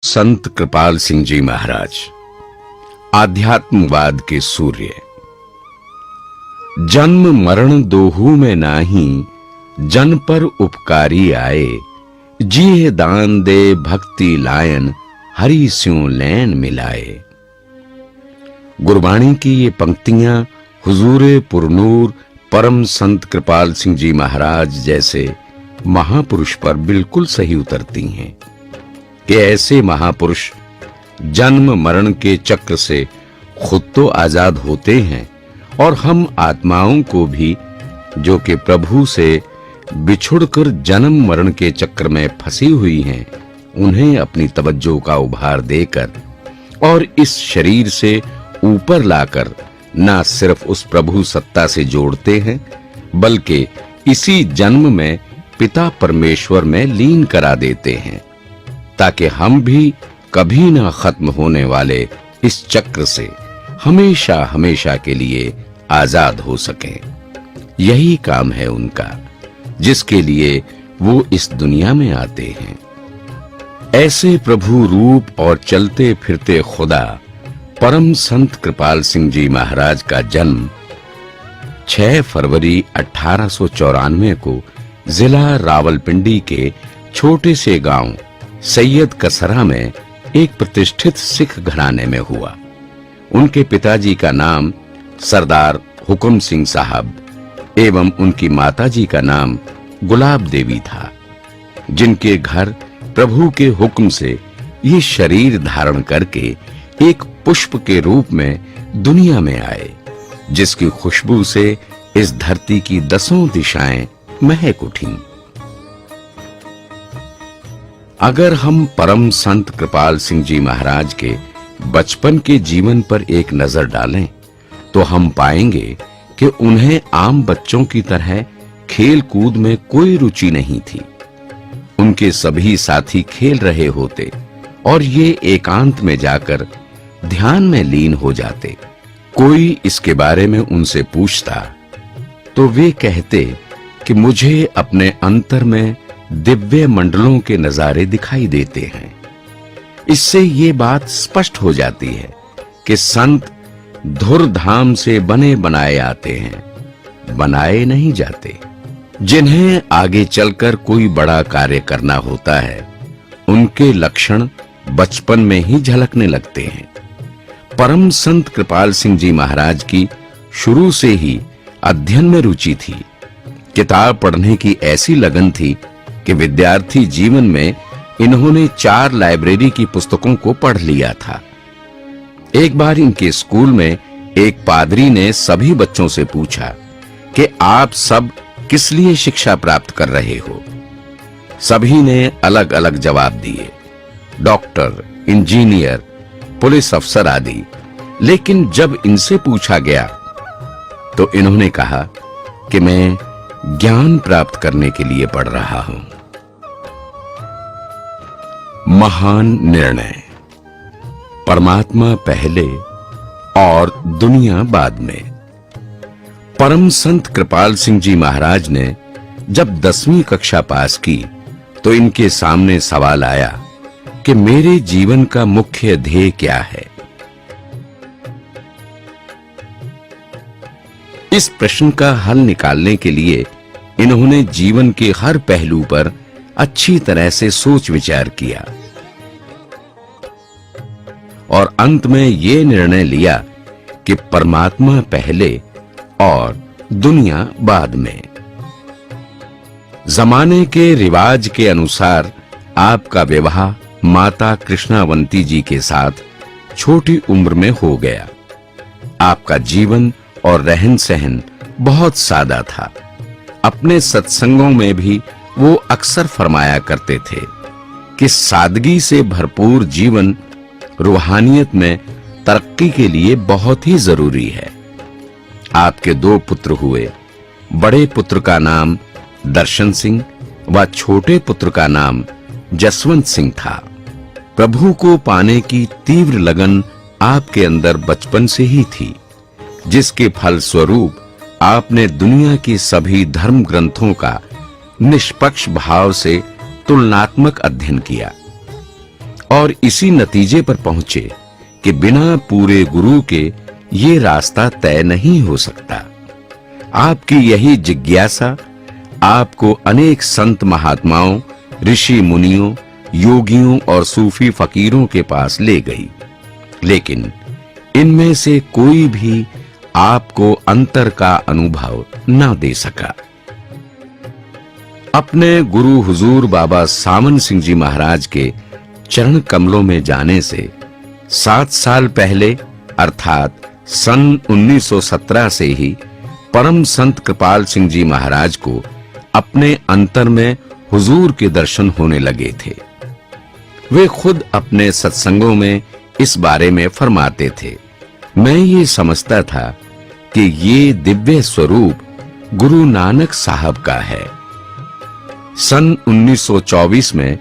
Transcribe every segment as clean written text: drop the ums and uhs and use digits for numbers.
संत कृपाल सिंह जी महाराज, आध्यात्मवाद के सूर्य। जन्म मरण दोहू में नाही, जन पर उपकारी आए। जिये दान दे भक्ति लायन, हरि स्यों लैन मिलाए। गुरबाणी की ये पंक्तियां हुजूरे पुरनूर परम संत कृपाल सिंह जी महाराज जैसे महापुरुष पर बिल्कुल सही उतरती हैं कि ऐसे महापुरुष जन्म मरण के चक्र से खुद तो आजाद होते हैं और हम आत्माओं को भी, जो कि प्रभु से बिछुड़कर जन्म मरण के चक्र में फंसी हुई हैं, उन्हें अपनी तवज्जो का उभार देकर और इस शरीर से ऊपर लाकर न सिर्फ उस प्रभु सत्ता से जोड़ते हैं, बल्कि इसी जन्म में पिता परमेश्वर में लीन करा देते हैं, ताकि हम भी कभी ना खत्म होने वाले इस चक्र से हमेशा हमेशा के लिए आजाद हो सकें। यही काम है उनका, जिसके लिए वो इस दुनिया में आते हैं। ऐसे प्रभु रूप और चलते फिरते खुदा परम संत कृपाल सिंह जी महाराज का जन्म 6 फरवरी 1894 को जिला रावलपिंडी के छोटे से गांव सैयद कसरा में एक प्रतिष्ठित सिख घराने में हुआ। उनके पिताजी का नाम सरदार हुक्म सिंह साहब एवं उनकी माताजी का नाम गुलाब देवी था, जिनके घर प्रभु के हुक्म से ये शरीर धारण करके एक पुष्प के रूप में दुनिया में आए, जिसकी खुशबू से इस धरती की 10 दिशाएं महक उठीं। अगर हम परम संत कृपाल सिंह जी महाराज के बचपन के जीवन पर एक नजर डालें, तो हम पाएंगे कि उन्हें आम बच्चों की तरह खेल कूद में कोई रुचि नहीं थी। उनके सभी साथी खेल रहे होते और ये एकांत में जाकर ध्यान में लीन हो जाते। कोई इसके बारे में उनसे पूछता तो वे कहते कि मुझे अपने अंतर में दिव्य मंडलों के नजारे दिखाई देते हैं। इससे ये बात स्पष्ट हो जाती है कि संत धुर धाम से बने बनाए आते हैं, बनाए नहीं जाते। जिन्हें आगे चलकर कोई बड़ा कार्य करना होता है, उनके लक्षण बचपन में ही झलकने लगते हैं। परम संत कृपाल सिंह जी महाराज की शुरू से ही अध्ययन में रुचि थी। किताब पढ़ने की ऐसी लगन थी कि विद्यार्थी जीवन में इन्होंने 4 लाइब्रेरी की पुस्तकों को पढ़ लिया था। एक बार इनके स्कूल में एक पादरी ने सभी बच्चों से पूछा कि आप सब किस लिए शिक्षा प्राप्त कर रहे हो। सभी ने अलग अलग जवाब दिए, डॉक्टर, इंजीनियर, पुलिस अफसर आदि। लेकिन जब इनसे पूछा गया तो इन्होंने कहा कि मैं ज्ञान प्राप्त करने के लिए पढ़ रहा हूं। महान निर्णय। परमात्मा पहले और दुनिया बाद में। परम संत कृपाल सिंह जी महाराज ने जब 10वीं कक्षा पास की तो इनके सामने सवाल आया कि मेरे जीवन का मुख्य ध्येय क्या है। इस प्रश्न का हल निकालने के लिए इन्होंने जीवन के हर पहलू पर अच्छी तरह से सोच विचार किया और अंत में ये निर्णय लिया कि परमात्मा पहले और दुनिया बाद में। जमाने के रिवाज के अनुसार आपका विवाह माता कृष्णावंती जी के साथ छोटी उम्र में हो गया। आपका जीवन और रहन सहन बहुत सादा था। अपने सत्संगों में भी वो अक्सर फरमाया करते थे कि सादगी से भरपूर जीवन रूहानियत में तरक्की के लिए बहुत ही जरूरी है। आपके 2 पुत्र हुए। बड़े पुत्र का नाम दर्शन सिंह व छोटे पुत्र का नाम जसवंत सिंह था। प्रभु को पाने की तीव्र लगन आपके अंदर बचपन से ही थी, जिसके फल स्वरूप आपने दुनिया की सभी धर्म ग्रंथों का निष्पक्ष भाव से तुलनात्मक अध्ययन किया। और इसी नतीजे पर पहुंचे कि बिना पूरे गुरु के ये रास्ता तय नहीं हो सकता। आपकी यही जिज्ञासा आपको अनेक संत महात्माओं, ऋषि मुनियों, योगियों और सूफी फकीरों के पास ले गई, लेकिन इनमें से कोई भी आपको अंतर का अनुभव न दे सका। अपने गुरु हुजूर बाबा सामन सिंह जी महाराज के चरण कमलों में जाने से 7 साल पहले अर्थात सन 1917 से ही परम संत कृपाल सिंह जी महाराज को अपने अंतर में हुजूर के दर्शन होने लगे थे। वे खुद अपने सत्संगों में इस बारे में फरमाते थे, मैं ये समझता था कि ये दिव्य स्वरूप गुरु नानक साहब का है। सन 1924 में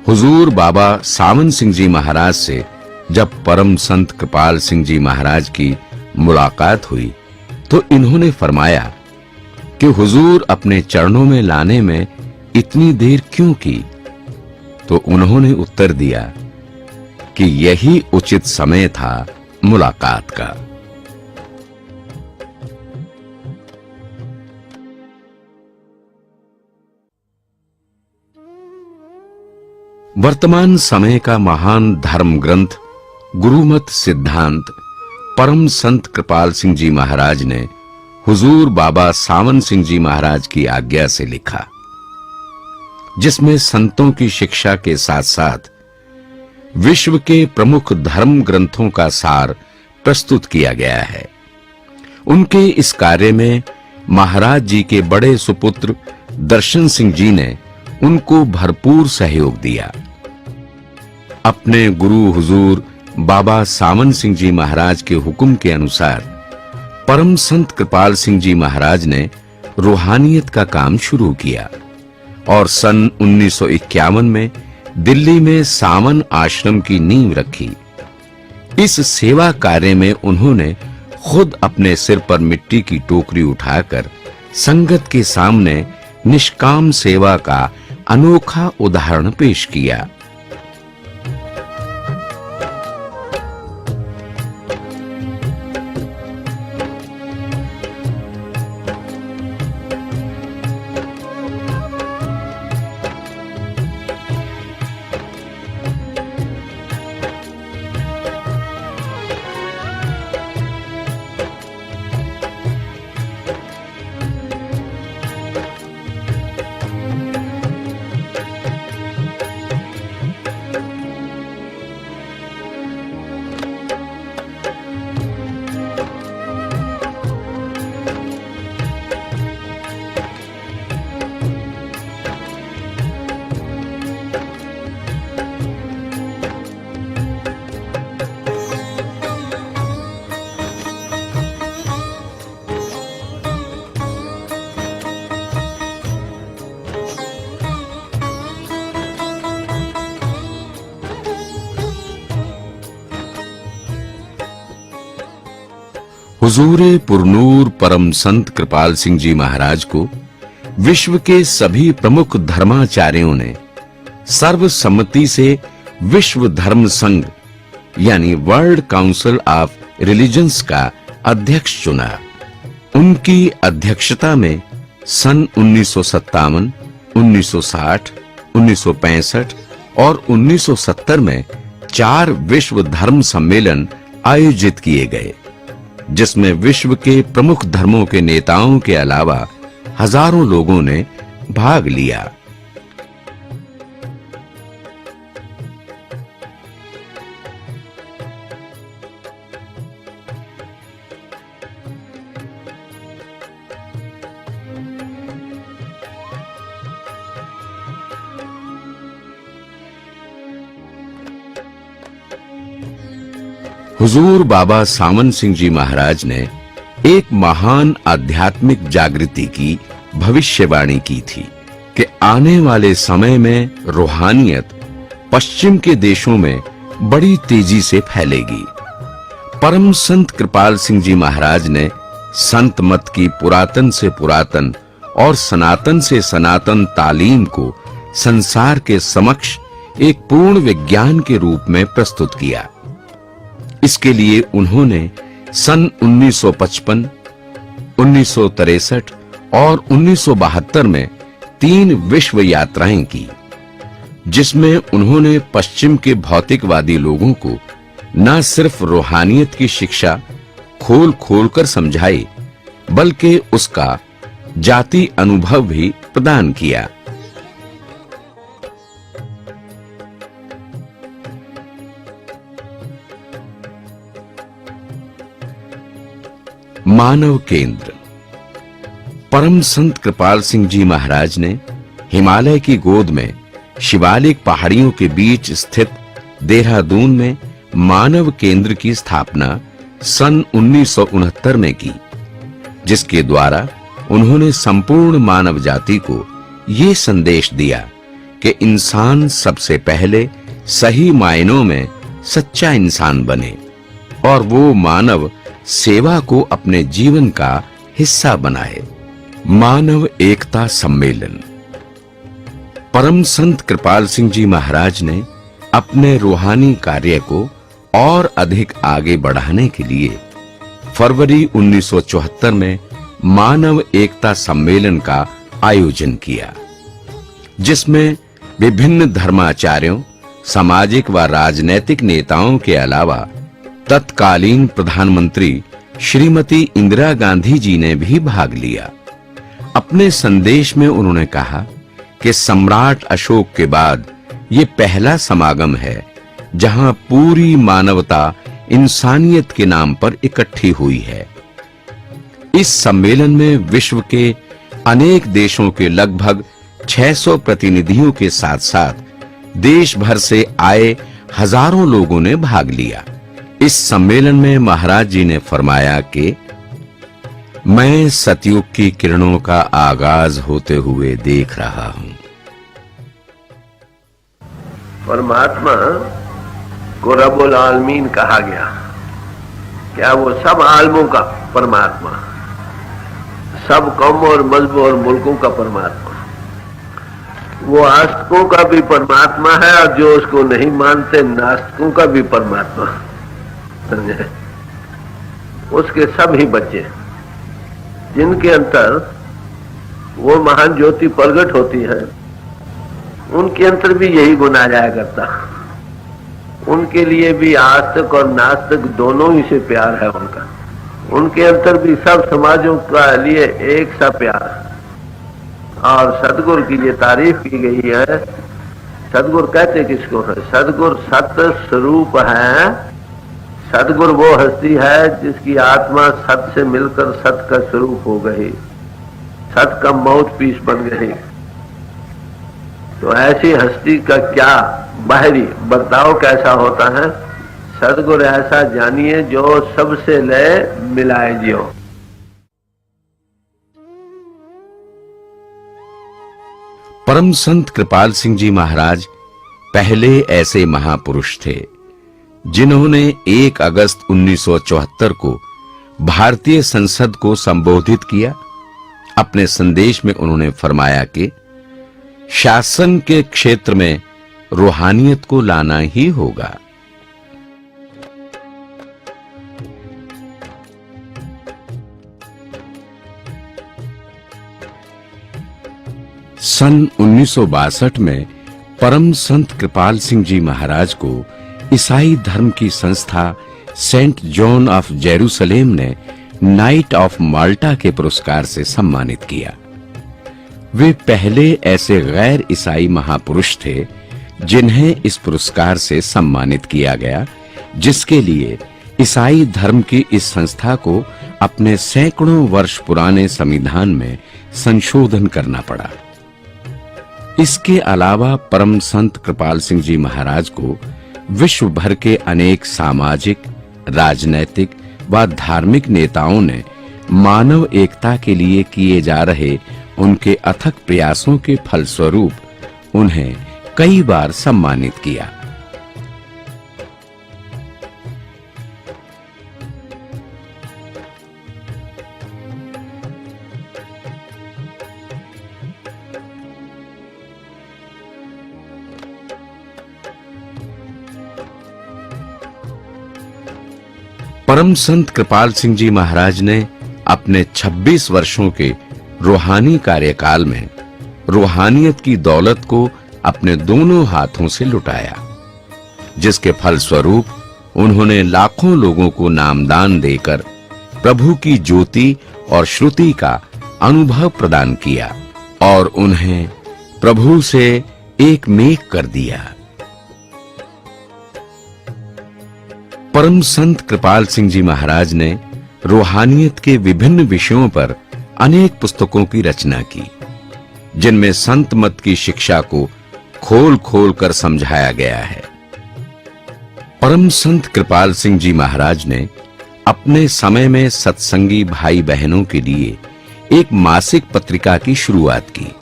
हुजूर बाबा सामन सिंह जी महाराज से जब परम संत कृपाल सिंह जी महाराज की मुलाकात हुई तो इन्होंने फरमाया कि हुजूर अपने चरणों में लाने में इतनी देर क्यों की? तो उन्होंने उत्तर दिया कि यही उचित समय था मुलाकात का। वर्तमान समय का महान धर्म ग्रंथ गुरुमत सिद्धांत परम संत कृपाल सिंह जी महाराज ने हुजूर बाबा सामन सिंह जी महाराज की आज्ञा से लिखा, जिसमें संतों की शिक्षा के साथ साथ विश्व के प्रमुख धर्म ग्रंथों का सार प्रस्तुत किया गया है। उनके इस कार्य में महाराज जी के बड़े सुपुत्र दर्शन सिंह जी ने उनको भरपूर सहयोग दिया। अपने गुरु हुजूर बाबा सामन सिंह जी महाराज के हुक्म के अनुसार परम संत कृपाल सिंह जी महाराज ने रूहानियत का काम शुरू किया और सन 1951 में दिल्ली में सामन आश्रम की नींव रखी। इस सेवा कार्य में उन्होंने खुद अपने सिर पर मिट्टी की टोकरी उठाकर संगत के सामने निष्काम सेवा का अनोखा उदाहरण पेश किया। हुजूरे पुरनूर परम संत कृपाल सिंह जी महाराज को विश्व के सभी प्रमुख धर्माचार्यों ने सर्वसम्मति से विश्व धर्म संघ यानी वर्ल्ड काउंसिल ऑफ रिलीजन्स का अध्यक्ष चुना। उनकी अध्यक्षता में सन 1957, 1960, 1965 और 1970 में 4 विश्व धर्म सम्मेलन आयोजित किए गए, जिसमें विश्व के प्रमुख धर्मों के नेताओं के अलावा हजारों लोगों ने भाग लिया। हुजूर बाबा सामन सिंह जी महाराज ने एक महान आध्यात्मिक जागृति की भविष्यवाणी की थी कि आने वाले समय में रूहानियत पश्चिम के देशों में बड़ी तेजी से फैलेगी। परम संत कृपाल सिंह जी महाराज ने संत मत की पुरातन से पुरातन और सनातन से सनातन तालीम को संसार के समक्ष एक पूर्ण विज्ञान के रूप में प्रस्तुत किया। इसके लिए उन्होंने सन 1955, 1963 और 1972 में 3 विश्व यात्राएं की, जिसमें उन्होंने पश्चिम के भौतिकवादी लोगों को न सिर्फ रूहानियत की शिक्षा खोल कर समझाई, बल्कि उसका जाति अनुभव भी प्रदान किया। मानव केंद्र। परम संत कृपाल सिंह जी महाराज ने हिमालय की गोद में शिवालिक पहाड़ियों के बीच स्थित देहरादून में मानव केंद्र की स्थापना सन 1969 में की, जिसके द्वारा उन्होंने संपूर्ण मानव जाति को ये संदेश दिया कि इंसान सबसे पहले सही मायनों में सच्चा इंसान बने और वो मानव सेवा को अपने जीवन का हिस्सा बनाए। मानव एकता सम्मेलन। परम संत कृपाल सिंह जी महाराज ने अपने रूहानी कार्य को और अधिक आगे बढ़ाने के लिए फरवरी 1974 में मानव एकता सम्मेलन का आयोजन किया, जिसमें विभिन्न धर्माचार्यों, सामाजिक व राजनैतिक नेताओं के अलावा तत्कालीन प्रधानमंत्री श्रीमती इंदिरा गांधी जी ने भी भाग लिया। अपने संदेश में उन्होंने कहा कि सम्राट अशोक के बाद ये पहला समागम है जहां पूरी मानवता इंसानियत के नाम पर इकट्ठी हुई है। इस सम्मेलन में विश्व के अनेक देशों के लगभग 600 प्रतिनिधियों के साथ-साथ देश भर से आए हजारों लोगों ने भाग लिया। इस सम्मेलन में महाराज जी ने फरमाया कि मैं सतयुग की किरणों का आगाज होते हुए देख रहा हूं। परमात्मा को रब्बुल आलमीन कहा गया। क्या वो सब आलमों का परमात्मा, सब कौमों और मजहबों और मुल्कों का परमात्मा, वो आस्तिकों का भी परमात्मा है और जो उसको नहीं मानते नास्तिकों का भी परमात्मा, समझे? उसके सब ही बच्चे जिनके अंतर वो महान ज्योति प्रकट होती है, उनके अंतर भी यही गुण आ जाया करता। उनके लिए भी आस्तिक और नास्तिक दोनों ही से प्यार है उनका। उनके अंतर भी सब समाजों का लिए एक सा प्यार है। और सदगुरु की ये तारीफ की गई है। सदगुरु कहते किसको है? सदगुरु सत्य स्वरूप है। सदगुरु वो हस्ती है जिसकी आत्मा सत से मिलकर सत का स्वरूप हो गई, सत का माउथ पीस बन गई। तो ऐसी हस्ती का क्या बाहरी बर्ताव कैसा होता है? सदगुरु ऐसा जानिए जो सबसे ले मिलाए जियो। परम संत कृपाल सिंह जी महाराज पहले ऐसे महापुरुष थे जिन्होंने 1 अगस्त 1974 को भारतीय संसद को संबोधित किया। अपने संदेश में उन्होंने फरमाया कि शासन के क्षेत्र में रूहानियत को लाना ही होगा। सन 1962 में परम संत कृपाल सिंह जी महाराज को ईसाई धर्म की संस्था सेंट जॉन ऑफ जेरूसलेम ने नाइट ऑफ माल्टा के पुरस्कार से सम्मानित किया। वे पहले ऐसे गैर ईसाई महापुरुष थे जिन्हें इस पुरस्कार से सम्मानित किया गया, जिसके लिए ईसाई धर्म की इस संस्था को अपने सैकड़ों वर्ष पुराने संविधान में संशोधन करना पड़ा। इसके अलावा परम संत कृपाल सिंह जी महाराज को विश्व भर के अनेक सामाजिक, राजनैतिक व धार्मिक नेताओं ने मानव एकता के लिए किए जा रहे उनके अथक प्रयासों के फलस्वरूप उन्हें कई बार सम्मानित किया। परम संत कृपाल सिंह जी महाराज ने अपने 26 वर्षों के रूहानी कार्यकाल में रूहानियत की दौलत को अपने दोनों हाथों से लुटाया, जिसके फलस्वरूप उन्होंने लाखों लोगों को नामदान देकर प्रभु की ज्योति और श्रुति का अनुभव प्रदान किया और उन्हें प्रभु से एक मेक कर दिया। परम संत कृपाल सिंह जी महाराज ने रूहानियत के विभिन्न विषयों पर अनेक पुस्तकों की रचना की, जिनमें संत मत की शिक्षा को खोल कर समझाया गया है। परम संत कृपाल सिंह जी महाराज ने अपने समय में सत्संगी भाई बहनों के लिए एक मासिक पत्रिका की शुरुआत की,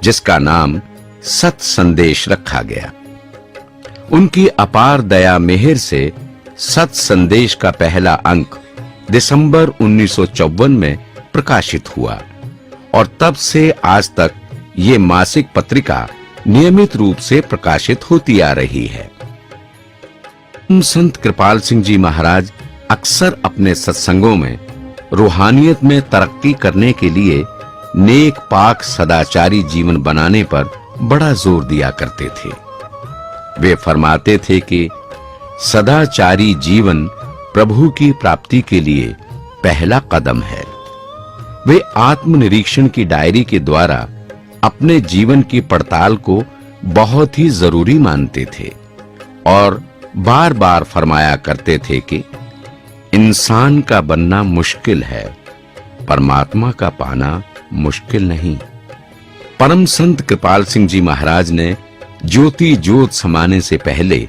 जिसका नाम सत संदेश रखा गया। उनकी अपार दया मेहर से सत संदेश का पहला अंक दिसंबर 1954 में प्रकाशित हुआ और तब से आज तक ये मासिक पत्रिका नियमित रूप से प्रकाशित होती आ रही है। संत कृपाल सिंह जी महाराज अक्सर अपने सत्संगों में रूहानियत में तरक्की करने के लिए नेक पाक सदाचारी जीवन बनाने पर बड़ा जोर दिया करते थे। वे फरमाते थे कि सदाचारी जीवन प्रभु की प्राप्ति के लिए पहला कदम है। वे आत्मनिरीक्षण की डायरी के द्वारा अपने जीवन की पड़ताल को बहुत ही जरूरी मानते थे और बार-बार फरमाया करते थे कि इंसान का बनना मुश्किल है, परमात्मा का पाना मुश्किल नहीं। परम संत कृपाल सिंह जी महाराज ने ज्योति ज्योत समाने से पहले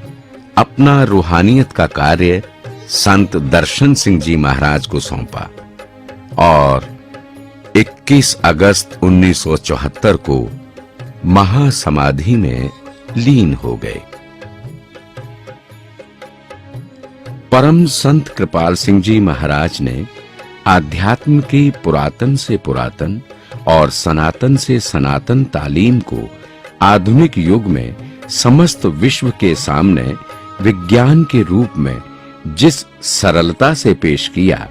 अपना रूहानियत का कार्य संत दर्शन सिंह जी महाराज को सौंपा और 21 अगस्त 1974 को महासमाधि में लीन हो गए। परम संत कृपाल सिंह जी महाराज ने आध्यात्म की पुरातन से पुरातन और सनातन से सनातन तालीम को आधुनिक युग में समस्त विश्व के सामने विज्ञान के रूप में जिस सरलता से पेश किया,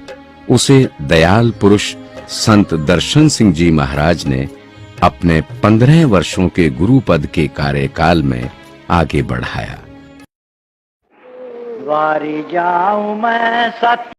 उसे दयाल पुरुष संत दर्शन सिंह जी महाराज ने अपने 15 वर्षों के गुरु पद के कार्यकाल में आगे बढ़ाया। द्वारी जाऊं मैं सत्य